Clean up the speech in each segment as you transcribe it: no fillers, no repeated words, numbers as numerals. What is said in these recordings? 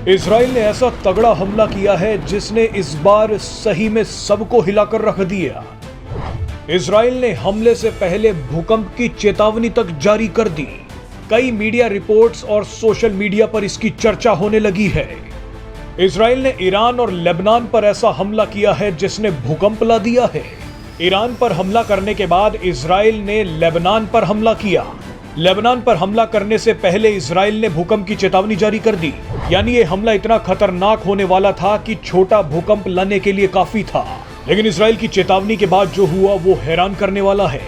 Israel ने ऐसा तगड़ा हमला किया है जिसने इस बार सही में सबको हिलाकर रख दिया। इजराइल ने हमले से पहले भूकंप की चेतावनी तक जारी कर दी। कई मीडिया रिपोर्ट्स और सोशल मीडिया पर इसकी चर्चा होने लगी है। इजराइल ने ईरान और लेबनान पर ऐसा हमला किया है जिसने भूकंप ला दिया है। ईरान पर हमला करने के बाद इजराइल ने लेबनान पर हमला किया। लेबनान पर हमला करने से पहले इजराइल ने भूकंप की चेतावनी जारी कर दी। यानी ये हमला इतना खतरनाक होने वाला था कि छोटा भूकंप लाने के लिए काफी था। लेकिन इजराइल की चेतावनी के बाद जो हुआ वो हैरान करने वाला है।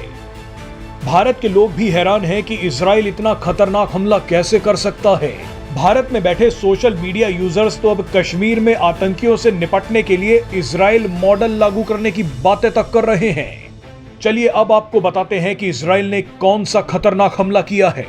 भारत के लोग भी हैरान हैं कि इजराइल इतना खतरनाक हमला कैसे कर सकता है। भारत में बैठे सोशल मीडिया यूजर्स तो अब कश्मीर में आतंकियों से निपटने के लिए इजराइल मॉडल लागू करने की बातें तक कर रहे हैं। चलिए अब आपको बताते हैं कि इजराइल ने कौन सा खतरनाक हमला किया है।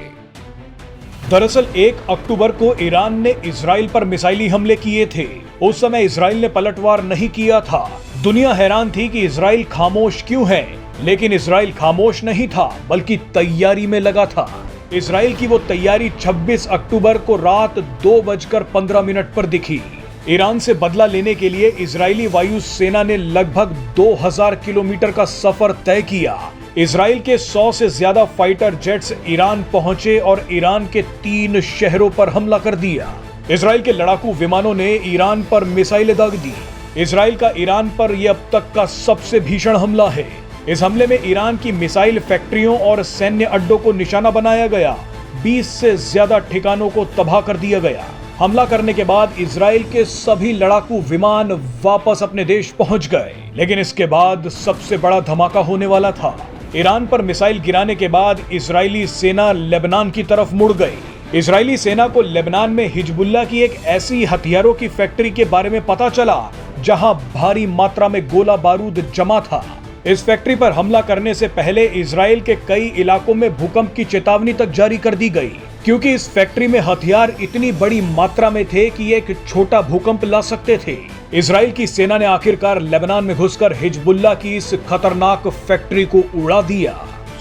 दरअसल 1 अक्टूबर को ईरान ने इजराइल पर मिसाइली हमले किए थे। उस समय इजराइल ने पलटवार नहीं किया था। दुनिया हैरान थी कि इजराइल खामोश क्यों है, लेकिन इजराइल खामोश नहीं था बल्कि तैयारी में लगा था। इजराइल की वो तैयारी 26 अक्टूबर को रात 2:15 पर दिखी। ईरान से बदला लेने के लिए इजरायली वायु सेना ने लगभग 2000 किलोमीटर का सफर तय किया। इजराइल के 100 से ज्यादा फाइटर जेट्स ईरान पहुंचे और ईरान के 3 शहरों पर हमला कर दिया। इजराइल के लड़ाकू विमानों ने ईरान पर मिसाइलें दाग दी। इजराइल का ईरान पर यह अब तक का सबसे भीषण हमला है। इस हमले में ईरान की मिसाइल फैक्ट्रियों और सैन्य अड्डों को निशाना बनाया गया। 20 से ज्यादा ठिकानों को तबाह कर दिया गया। हमला करने के बाद इजराइल के सभी लड़ाकू विमान वापस अपने देश पहुंच गए। लेकिन इसके बाद सबसे बड़ा धमाका होने वाला था। ईरान पर मिसाइल गिराने के बाद इजरायली सेना लेबनान की तरफ मुड़ गई। इजरायली सेना को लेबनान में हिजबुल्लाह की एक ऐसी हथियारों की फैक्ट्री के बारे में पता चला जहां भारी मात्रा में गोला बारूद जमा था। इस फैक्ट्री पर हमला करने से पहले इजराइल के कई इलाकों में भूकंप की चेतावनी तक जारी कर दी गई, क्योंकि इस फैक्ट्री में हथियार इतनी बड़ी मात्रा में थे कि एक छोटा भूकंप ला सकते थे। इजराइल की सेना ने आखिरकार लेबनान में घुसकर हिजबुल्लाह की इस खतरनाक फैक्ट्री को उड़ा दिया।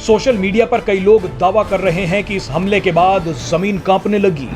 सोशल मीडिया पर कई लोग दावा कर रहे हैं कि इस हमले के बाद जमीन कांपने लगी।